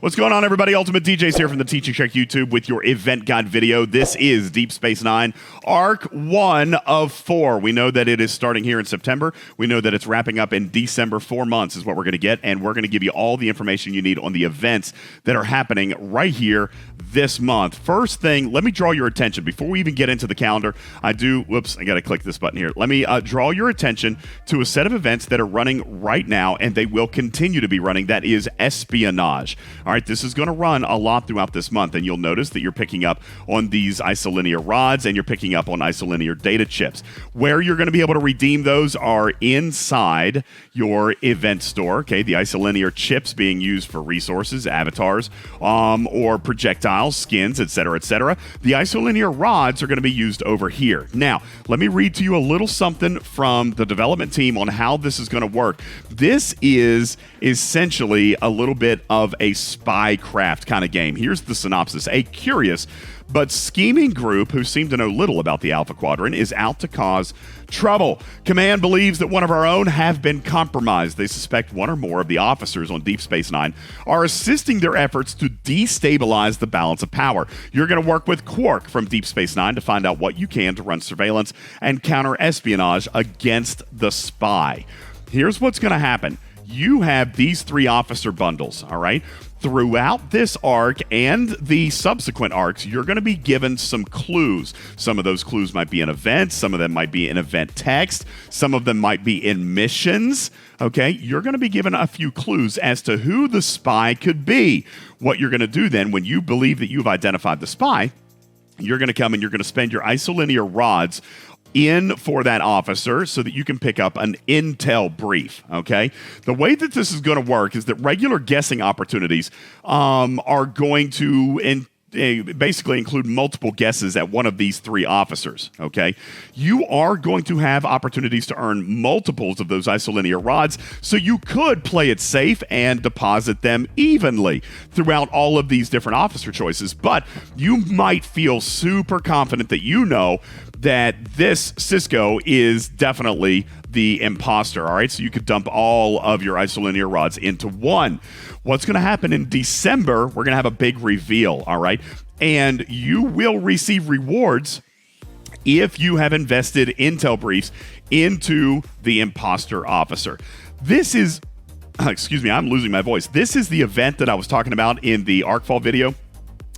What's going on, everybody? UltimatDJz here from the Teaching Check YouTube with your event guide video. This is Deep Space Nine, Arc 1 of 4. We know that it is starting here in September. We know that it's wrapping up in December. 4 months is what we're going to get, and we're going to give you all the information you need on the events that are happening right here this month. First thing, let me draw your attention. Before we even get into the calendar, I got to click this button here. Let me draw your attention to a set of events that are running right now, and they will continue to be running. That is Espionage. All right, this is going to run a lot throughout this month, and you'll notice that you're picking up on these isolinear rods, and you're picking up on isolinear data chips. Where you're going to be able to redeem those are inside your event store. Okay, the isolinear chips being used for resources, avatars, or projectiles, skins, etc., etc. The isolinear rods are going to be used over here. Now, let me read to you a little something from the development team on how this is going to work. This is essentially a little bit of a spycraft kind of game. Here's the synopsis. A curious but scheming group who seem to know little about the Alpha Quadrant is out to cause trouble. Command believes that one of our own have been compromised. They suspect one or more of the officers on Deep Space Nine are assisting their efforts to destabilize the balance of power. You're going to work with Quark from Deep Space Nine to find out what you can to run surveillance and counter espionage against the spy. Here's what's going to happen. You have these 3 officer bundles, all right? Throughout this arc and the subsequent arcs, you're going to be given some clues. Some of those clues might be in events. Some of them might be in event text. Some of them might be in missions. Okay, you're going to be given a few clues as to who the spy could be. What you're going to do then, when you believe that you've identified the spy, you're going to come and you're going to spend your isolinear rods in for that officer so that you can pick up an intel brief, okay? The way that this is going to work is that regular guessing opportunities are going to basically include multiple guesses at one of these 3 officers, okay? You are going to have opportunities to earn multiples of those isolinear rods, so you could play it safe and deposit them evenly throughout all of these different officer choices, but you might feel super confident that you know that this Cisco is definitely the imposter, all right? So you could dump all of your isolinear rods into one. What's going to happen in December, we're going to have a big reveal, all right? And you will receive rewards if you have invested intel briefs into the imposter officer. This is, excuse me, I'm losing my voice. This is the event that I was talking about in the Arcfall video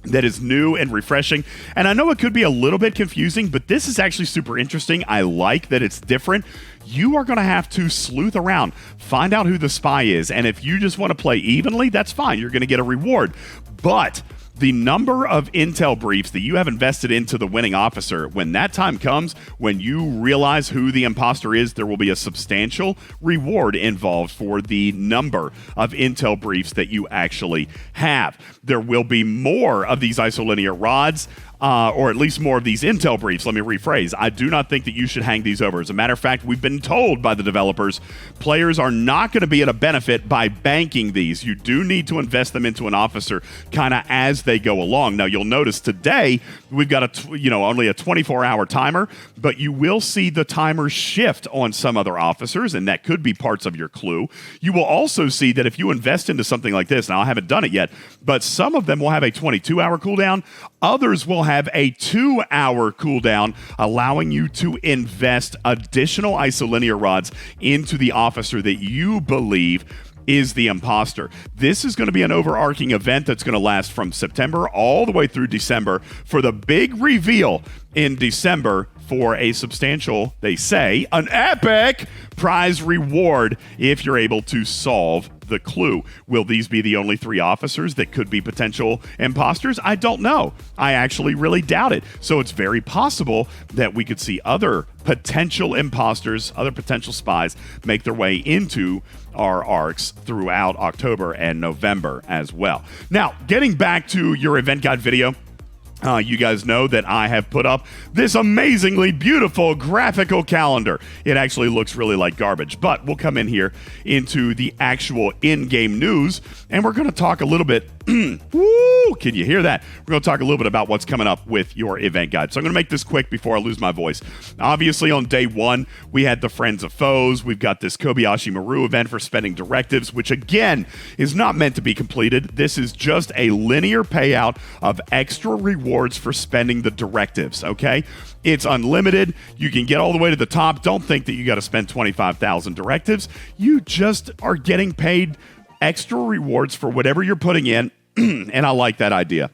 that is new and refreshing. And I know it could be a little bit confusing, but this is actually super interesting. I like that it's different. You are going to have to sleuth around, find out who the spy is. And if you just want to play evenly, that's fine. You're going to get a reward. But the number of intel briefs that you have invested into the winning officer, when that time comes, when you realize who the imposter is, there will be a substantial reward involved for the number of intel briefs that you actually have. There will be more of these isolinear rods, or at least more of these intel briefs. Let me rephrase. I do not think that you should hang these over. As a matter of fact, we've been told by the developers, players are not going to be at a benefit by banking these. You do need to invest them into an officer kind of as they go along. Now, you'll notice today we've got only a 24-hour timer, but you will see the timer shift on some other officers, and that could be parts of your clue. You will also see that if you invest into something like this, now I haven't done it yet, but some of them will have a 22-hour cooldown. Others will have a 2-hour cooldown, allowing you to invest additional isolinear rods into the officer that you believe is the imposter. This is going to be an overarching event that's going to last from September all the way through December for the big reveal in December for a substantial, they say, an epic prize reward if you're able to solve the clue. Will these be the only 3 officers that could be potential imposters? I don't know. I actually really doubt it. So it's very possible that we could see other potential imposters, other potential spies make their way into our arcs throughout October and November as well. Now, getting back to your event guide video, you guys know that I have put up this amazingly beautiful graphical calendar. It actually looks really like garbage, but we'll come in here into the actual in-game news, and we're going to talk a little bit Woo! Can you hear that? We're going to talk a little bit about what's coming up with your event guide. So I'm going to make this quick before I lose my voice. Obviously, on day one, we had the Friends of Foes. We've got this Kobayashi Maru event for spending directives, which again is not meant to be completed. This is just a linear payout of extra rewards for spending the directives, okay? It's unlimited. You can get all the way to the top. Don't think that you got to spend 25,000 directives. You just are getting paid extra rewards for whatever you're putting in, and I like that idea.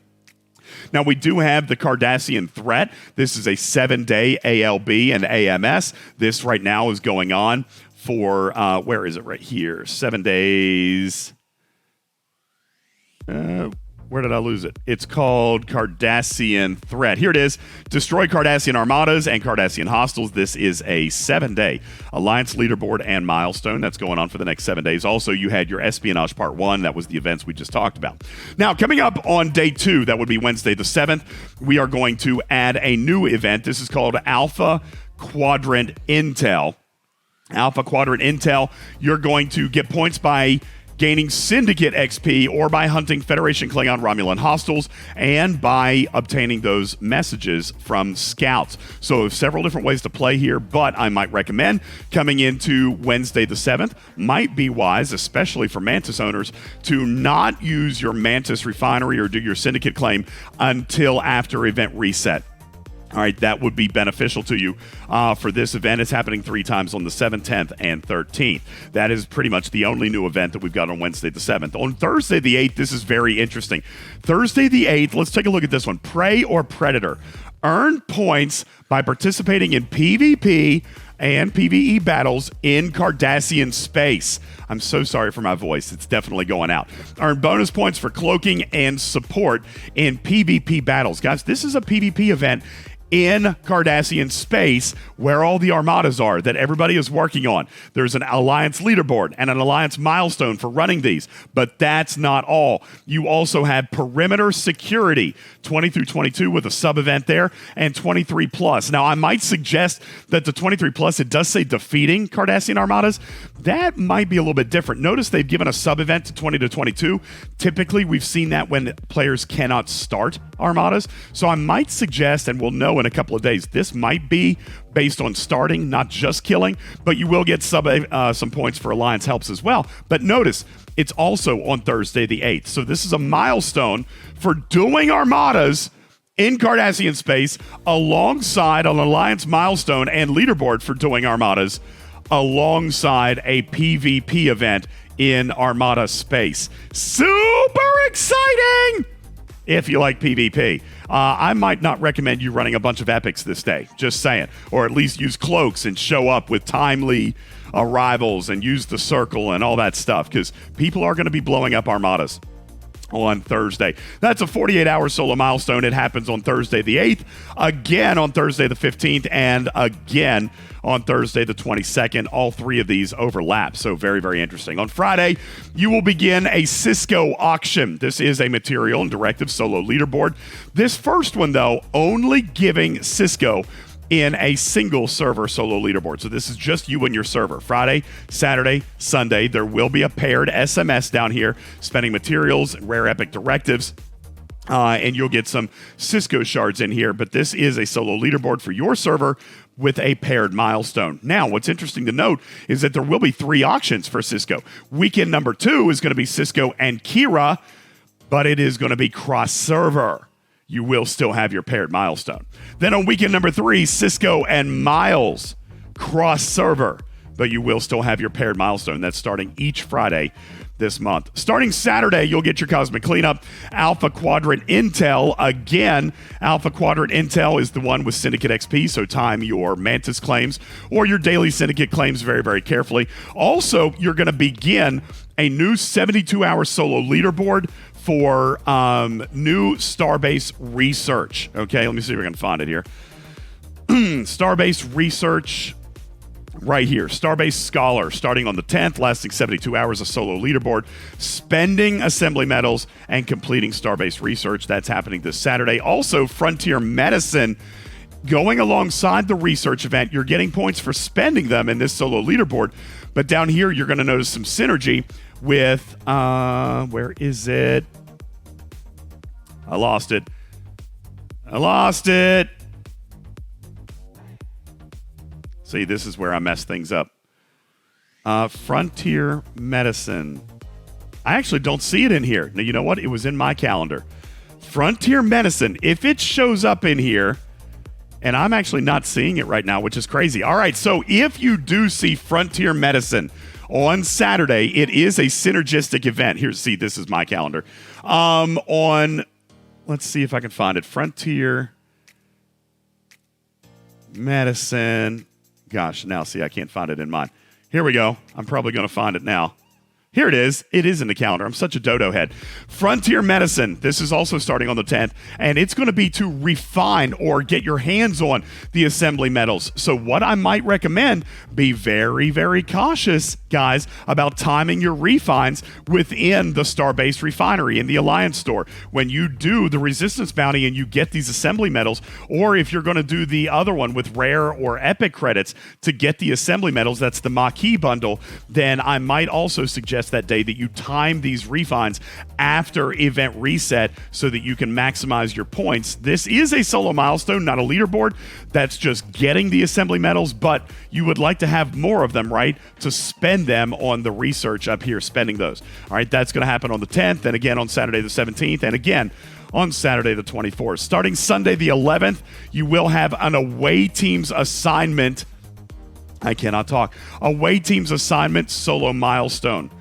Now, we do have the Cardassian Threat. This is a 7-day ALB and AMS. This right now is going on for, where is it right here? 7 days. Where did I lose it? It's called Cardassian Threat. Here it is. Destroy Cardassian armadas and Cardassian hostiles. This is a 7-day Alliance leaderboard and milestone that's going on for the next 7 days. Also, you had your Espionage Part 1. That was the events we just talked about. Now, coming up on day 2, that would be Wednesday the 7th, we are going to add a new event. This is called Alpha Quadrant Intel. Alpha Quadrant Intel, you're going to get points by gaining Syndicate XP or by hunting Federation Klingon Romulan hostiles and by obtaining those messages from scouts. So several different ways to play here, but I might recommend coming into Wednesday the 7th might be wise, especially for Mantis owners, to not use your Mantis refinery or do your Syndicate claim until after event reset. All right, that would be beneficial to you for this event. It's happening 3 times on the 7th, 10th, and 13th. That is pretty much the only new event that we've got on Wednesday the 7th. On Thursday the 8th, this is very interesting. Thursday the 8th, let's take a look at this one. Prey or Predator. Earn points by participating in PvP and PvE battles in Cardassian space. I'm so sorry for my voice. It's definitely going out. Earn bonus points for cloaking and support in PvP battles. Guys, this is a PvP event in Cardassian space where all the armadas are that everybody is working on. There's an Alliance leaderboard and an Alliance milestone for running these, but that's not all. You also have perimeter security, 20 through 22 with a sub-event there, and 23 plus. Now, I might suggest that the 23 plus, it does say defeating Cardassian armadas. That might be a little bit different. Notice they've given a sub-event to 20 to 22. Typically, we've seen that when players cannot start armadas. So I might suggest, and we'll know in a couple of days, this might be based on starting, not just killing, but you will get some points for Alliance helps as well. But notice, it's also on Thursday the 8th. So this is a milestone for doing armadas in Cardassian space alongside an Alliance milestone and leaderboard for doing armadas alongside a PvP event in Armada space. Super exciting! If you like PvP. I might not recommend you running a bunch of epics this day, just saying. Or at least use cloaks and show up with timely arrivals and use the circle and all that stuff, because people are going to be blowing up armadas on Thursday. That's a 48-hour solo milestone. It happens on Thursday the 8th, again on Thursday the 15th, and again on Thursday the 22nd. All 3 of these overlap, so very, very interesting. On Friday, you will begin a Cisco auction. This is a material and directive solo leaderboard. This first one, though, only giving Cisco in a single server solo leaderboard. So this is just you and your server. Friday, Saturday, Sunday, there will be a paired SMS down here, spending materials, rare epic directives, and you'll get some Cisco shards in here. But this is a solo leaderboard for your server with a paired milestone. Now, what's interesting to note is that there will be 3 auctions for Cisco. Weekend number 2 is going to be Cisco and Kira, but it is going to be cross-server. You will still have your paired milestone. Then on weekend number 3, Cisco and Miles, cross-server, but you will still have your paired milestone. That's starting each Friday this month. Starting Saturday, you'll get your Cosmic Cleanup, Alpha Quadrant Intel. Again, Alpha Quadrant Intel is the one with Syndicate XP, so time your Mantis claims or your daily Syndicate claims very, very carefully. Also, you're going to begin a new 72-hour solo leaderboard for new Starbase research. Okay, let me see if I can find it here. Starbase research right here. Starbase Scholar, starting on the 10th, lasting 72 hours, a solo leaderboard, spending assembly medals and completing Starbase research. That's happening this Saturday. Also, Frontier Medicine, going alongside the research event. You're getting points for spending them in this solo leaderboard. But down here, you're going to notice some synergy with, where is it? I lost it. See, this is where I mess things up. Frontier Medicine. I actually don't see it in here. Now, you know what? It was in my calendar. Frontier Medicine. If it shows up in here, and I'm actually not seeing it right now, which is crazy. All right, so if you do see Frontier Medicine on Saturday, it is a synergistic event. Here, see, this is my calendar. Let's see if I can find it. Frontier Medicine. Gosh, now see, I can't find it in mine. Here we go. I'm probably going to find it now. Here it is. It is in the calendar. I'm such a dodo head. Frontier Medicine. This is also starting on the 10th, and it's going to be to refine or get your hands on the assembly metals. So what I might recommend, be very, very cautious, guys, about timing your refines within the Starbase refinery in the Alliance store. When you do the resistance bounty and you get these assembly metals, or if you're going to do the other one with rare or epic credits to get the assembly metals, that's the Maquis bundle, then I might also suggest that day that you time these refines after event reset so that you can maximize your points. This is a solo milestone, not a leaderboard. That's just getting the assembly metals, but you would like to have more of them, right? To spend them on the research up here, spending those. All right, that's going to happen on the 10th, and again on Saturday the 17th, and again on Saturday the 24th. Starting Sunday the 11th, you will have an away team's assignment. I cannot talk. Away team's assignment solo milestone.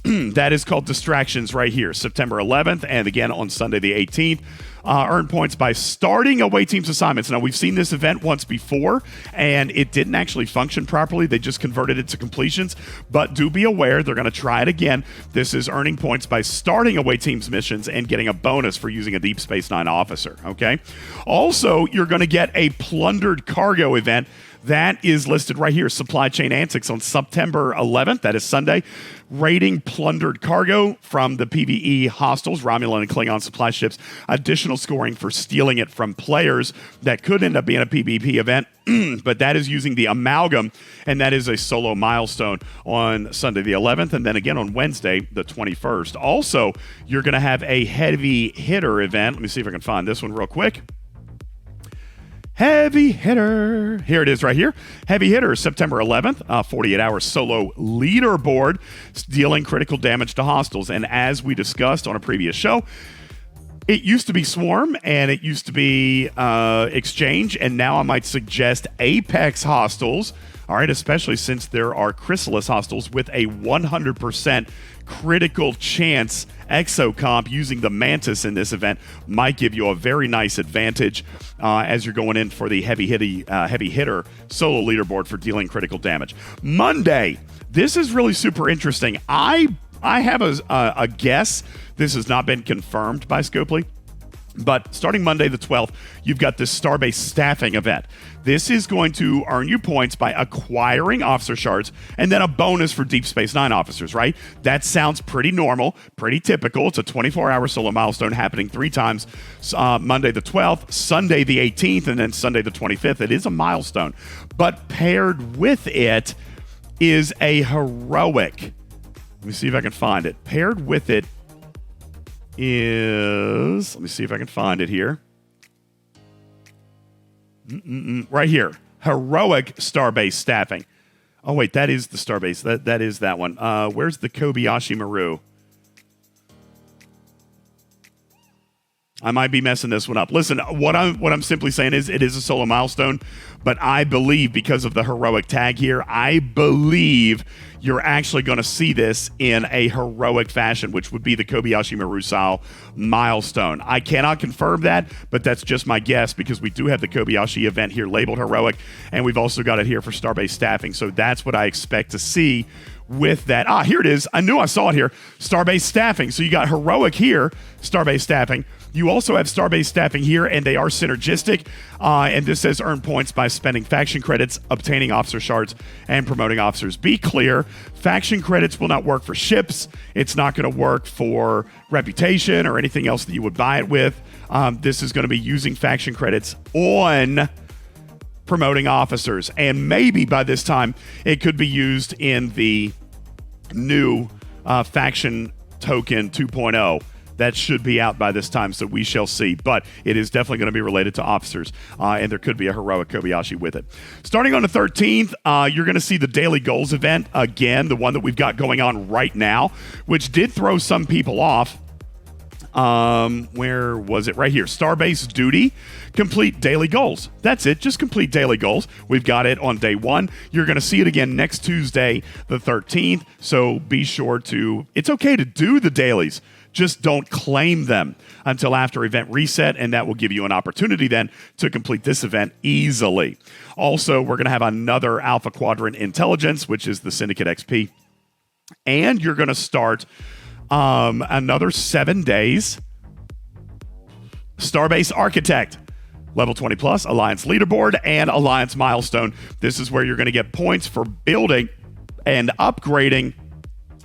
That is called Distractions right here, September 11th, and again on Sunday the 18th. Earn points by starting away team's assignments. Now, we've seen this event once before, and it didn't actually function properly. They just converted it to completions, but do be aware they're going to try it again. This is earning points by starting away team's missions and getting a bonus for using a Deep Space Nine officer, okay? Also, you're going to get a Plundered cargo event. That is listed right here, Supply Chain Antics on September 11th. That is Sunday. Raiding Plundered cargo from the PvE hostiles, Romulan and Klingon supply ships. Additional scoring for stealing it from players. That could end up being a PvP event, but that is using the Amalgam, and that is a solo milestone on Sunday the 11th, and then again on Wednesday the 21st. Also, you're going to have a heavy hitter event. Let me see if I can find this one real quick. Heavy hitter. Here it is right here. Heavy hitter, September 11th, 48-hour solo leaderboard, dealing critical damage to hostiles. And as we discussed on a previous show, it used to be Swarm and it used to be Exchange, and now I might suggest Apex hostiles. All right, especially since there are Chrysalis hostiles with a 100% critical chance exocomp using the Mantis in this event might give you a very nice advantage as you're going in for the heavy hitter solo leaderboard for dealing critical damage. Monday, this is really super interesting. I have a guess. This has not been confirmed by Scopely. But starting Monday the 12th, you've got this Starbase staffing event. This is going to earn you points by acquiring officer shards and then a bonus for Deep Space Nine officers, right? That sounds pretty normal, pretty typical. It's a 24-hour solo milestone happening 3 times, Monday the 12th, Sunday the 18th, and then Sunday the 25th. It is a milestone. But paired with it is a heroic. Let me see if I can find it. Paired with it is, let me see if I can find it here. Right here, heroic Starbase staffing. Oh wait, that is the Starbase. That is that one. Where's the Kobayashi Maru? I might be messing this one up. Listen, what I'm simply saying is it is a solo milestone, but I believe because of the heroic tag here, I believe you're actually going to see this in a heroic fashion, which would be the Kobayashi Maru style milestone. I cannot confirm that, but that's just my guess because we do have the Kobayashi event here labeled heroic, and we've also got it here for Starbase staffing. So that's what I expect to see with that. Here it is. I knew I saw it here. Starbase staffing. So you got heroic here, Starbase staffing. You also have Starbase staffing here, and they are synergistic. And this says earn points by spending faction credits, obtaining officer shards, and promoting officers. Be clear, faction credits will not work for ships. It's not going to work for reputation or anything else that you would buy it with. This is going to be using faction credits on promoting officers. And maybe by this time, it could be used in the new faction token 2.0. That should be out by this time, so we shall see. But it is definitely going to be related to officers, and there could be a heroic Kobayashi with it. Starting on the 13th, you're going to see the Daily Goals event again, the one that we've got going on right now, which did throw some people off. Where was it? Right here. Starbase duty. Complete daily goals. That's it. Just complete daily goals. We've got it on day one. You're going to see it again next Tuesday, the 13th. So be sure to, it's okay to do the dailies. Just don't claim them until after event reset, and that will give you an opportunity then to complete this event easily. Also, we're going to have another Alpha Quadrant Intelligence, which is the Syndicate XP. And you're going to start another 7 days. Starbase Architect, level 20 plus, Alliance Leaderboard, and Alliance Milestone. This is where you're going to get points for building and upgrading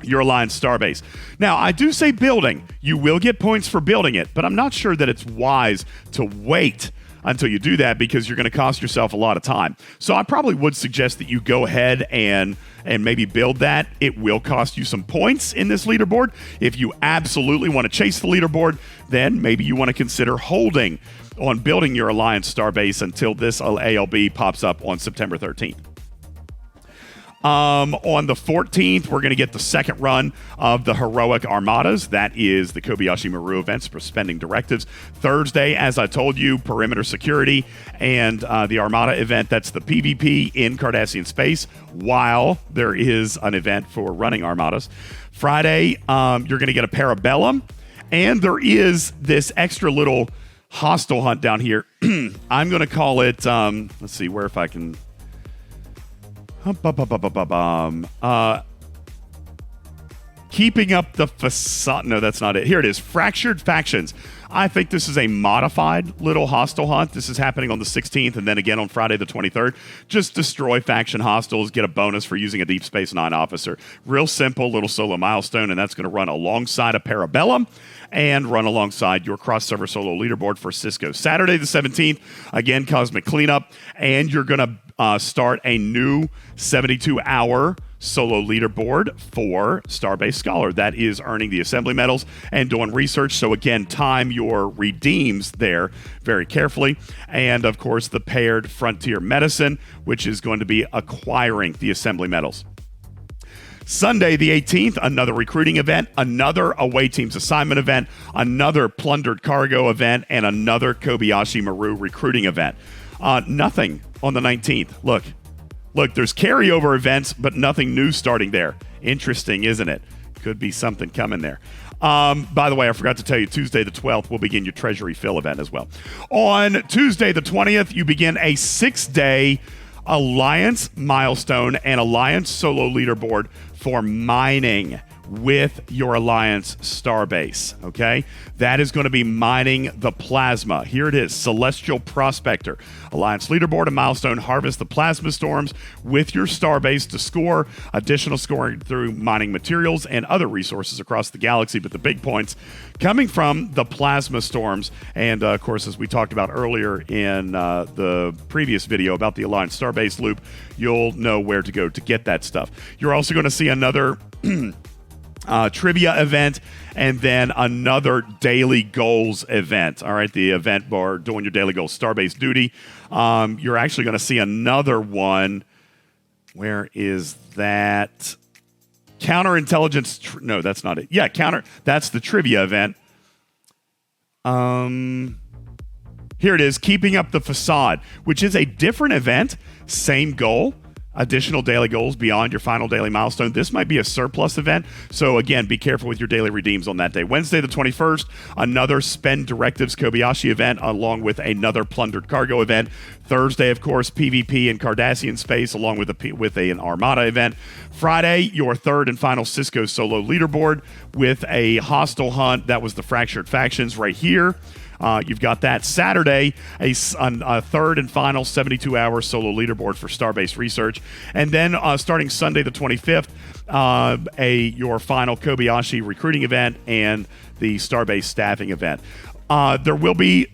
your Alliance Starbase. Now, I do say building. You will get points for building it, but I'm not sure that it's wise to wait until you do that because you're going to cost yourself a lot of time. So I probably would suggest that you go ahead and maybe build that. It will cost you some points in this leaderboard. If you absolutely want to chase the leaderboard, then maybe you want to consider holding on building your Alliance Starbase until this ALB pops up on September 13th. On the 14th, we're going to get the second run of the Heroic Armadas. That is the Kobayashi Maru events for spending directives. Thursday, as I told you, Perimeter Security and the Armada event. That's the PvP in Cardassian space, while there is an event for running Armadas. Friday, you're going to get a Parabellum, and there is this extra little hostile hunt down here. I'm going to call it, let's see where if I can... keeping up the facade. No, that's not it. Here it is. Fractured Factions. I think this is a modified little hostile hunt. This is happening on the 16th and then again on Friday the 23rd. Just destroy faction hostiles, get a bonus for using a Deep Space Nine officer. Real simple little solo milestone, and that's going to run alongside a Parabellum and run alongside your cross-server solo leaderboard for Cisco. Saturday the 17th, again, Cosmic Cleanup, and you're going to start a new 72-hour solo leaderboard for Starbase Scholar. That is earning the assembly medals and doing research. So again, time your redeems there very carefully. And of course, the paired Frontier Medicine, which is going to be acquiring the assembly medals. Sunday the 18th, another recruiting event, another away teams assignment event, another Plundered cargo event, and another Kobayashi Maru recruiting event. Nothing on the 19th. Look, there's carryover events, but nothing new starting there. Interesting, isn't it? Could be something coming there. By the way, I forgot to tell you, Tuesday the 12th will begin your Treasury Fill event as well. On Tuesday the 20th, you begin a 6-day Alliance milestone and Alliance solo leaderboard for mining with your Alliance Starbase, okay? That is going to be mining the plasma. Here it is, Celestial Prospector. Alliance leaderboard and milestone, harvest the plasma storms with your Starbase to score additional scoring through mining materials and other resources across the galaxy, but the big points coming from the plasma storms. And, of course, as we talked about earlier in the previous video about the Alliance Starbase loop, you'll know where to go to get that stuff. You're also going to see another... trivia event, and then another daily goals event. All right, the event bar doing your daily goals, Starbase duty. You're actually going to see another one. Where is that? Counterintelligence. No, that's not it. Yeah, that's the trivia event. Here it is, keeping up the facade, which is a different event, same goal. Additional daily goals beyond your final daily milestone. This might be a surplus event, so again, be careful with your daily redeems on that day. Wednesday the 21st, another Spend Directives Kobayashi event along with another Plundered cargo event. Thursday, of course, PvP in Cardassian space along with an Armada event. Friday, your third and final Cisco solo leaderboard with a hostile hunt. That was the Fractured Factions right here. You've got that. Saturday, a third and final 72-hour solo leaderboard for Starbase Research. And then starting Sunday the 25th, your final Kobayashi recruiting event and the Starbase staffing event. There will be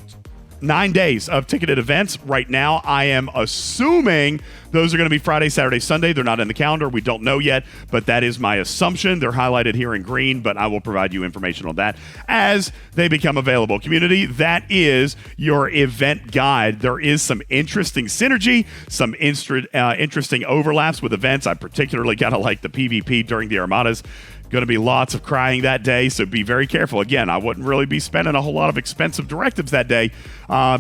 9 days of ticketed events. Right now, I am assuming those are going to be Friday, Saturday, Sunday. They're not in the calendar. We don't know yet, but that is my assumption. They're highlighted here in green, but I will provide you information on that as they become available. Community, that is your event guide. There is some interesting synergy, some interesting overlaps with events. I particularly kind of like the PvP during the Armadas. Going to be lots of crying that day, so be very careful. Again, I wouldn't really be spending a whole lot of expensive directives that day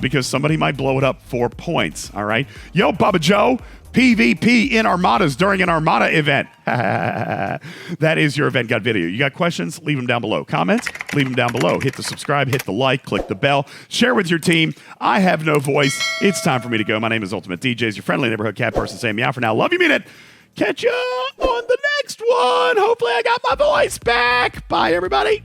because somebody might blow it up for points, all right? Yo, Bubba Joe, PvP in Armadas during an Armada event. That is your event guide video. You got questions? Leave them down below. Comments? Leave them down below. Hit the subscribe, hit the like, click the bell, share with your team. I have no voice. It's time for me to go. My name is UltimatDJz, your friendly neighborhood cat person saying meow for now. Love you, mean it. Catch you on the next one. Hopefully I got my voice back. Bye, everybody.